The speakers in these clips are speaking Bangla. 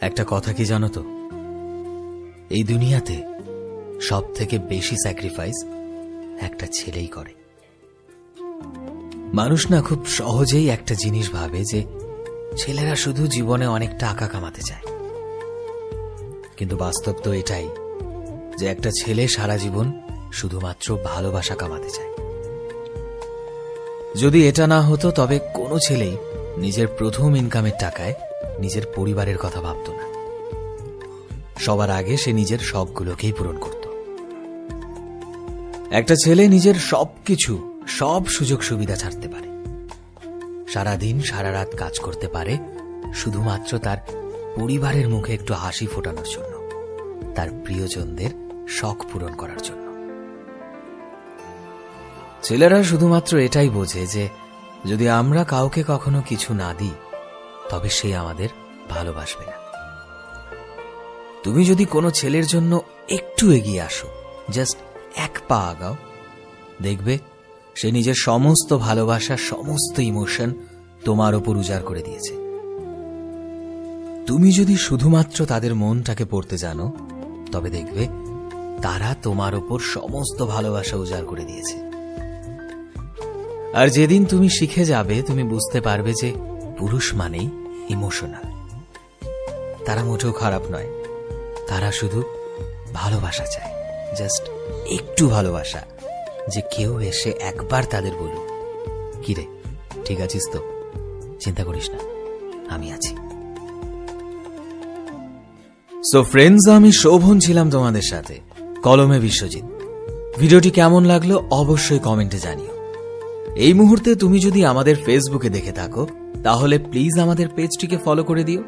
একটা কথা কি জানো তো, এই দুনিয়াতে সব থেকে বেশি স্যাক্রিফাইস একটা ছেলেই করে। মানুষ না খুব সহজেই একটা জিনিস ভাবে যে ছেলেরা শুধু জীবনে অনেক টাকা কামাতে চায়, কিন্তু বাস্তব তো এটাই যে একটা ছেলে সারা জীবন শুধুমাত্র ভালোবাসা কামাতে চায়। যদি এটা না হতো তবে কোনো ছেলেই নিজের প্রথম ইনকামের টাকায় নিজের পরিবারের কথা ভাবত না। সবার আগে সে নিজের শখগুলোকেই পূরণ করত। একটা ছেলে নিজের সবকিছু, সব সুযোগ সুবিধা ছাড়তে পারে, সারাদিন সারা রাত কাজ করতে পারে শুধুমাত্র তার পরিবারের মুখে একটু হাসি ফোটানোর জন্য, তার প্রিয়জনদের শখ পূরণ করার জন্য। ছেলেরা শুধুমাত্র এটাই বোঝে যে যদি আমরা কাউকে কখনো কিছু না দিই তবে সে আমাদের ভালোবাসবে না। তুমি যদি কোনো ছেলের জন্য একটু এগিয়ে আসো, জাস্ট এক পা আগাও, দেখবে সে নিজের সমস্ত ভালোবাসা, সমস্ত ইমোশন তোমার ওপর উজাড় করে দিয়েছে। তুমি যদি শুধুমাত্র তাদের মনটাকে পড়তে জানো তবে দেখবে তারা তোমার ওপর সমস্ত ভালোবাসা উজাড় করে দিয়েছে। আর যেদিন তুমি শিখে যাবে তুমি বুঝতে পারবে যে পুরুষ মানেই ইমোশনাল। তারা মোটেও খারাপ নয়, তারা শুধু ভালোবাসা চায়, জাস্ট একটু ভালোবাসা, যে কেউ এসে একবার তাদের বলুক, কিরে ঠিক আছিস তো, চিন্তা করিস না, আমি আছি। সো ফ্রেন্ডস, আমি শোভন ছিলাম তোমাদের সাথে, কলমে বিশ্বজিৎ। ভিডিওটি কেমন লাগলো অবশ্যই কমেন্টে জানিও। এই মুহূর্তে তুমি যদি আমাদের ফেসবুকে দেখে থাকো তাহলে প্লিজ আমাদের পেজটিকে ফলো করে দিও।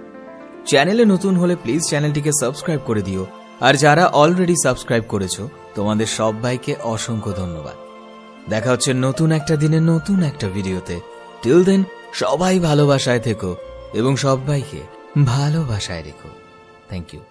চ্যানেলে নতুন হলে প্লিজ চ্যানেলটিকে সাবস্ক্রাইব করে দিও। আর যারা অলরেডি সাবস্ক্রাইব করেছো তোমাদের সবাইকে অসংখ্য ধন্যবাদ। দেখা হচ্ছে নতুন একটা দিনে নতুন একটা ভিডিওতে। টিল দেন সবাই ভালোবাসায় থেকো এবং সবাইকে ভালোবাসায় রেখো। Thank you.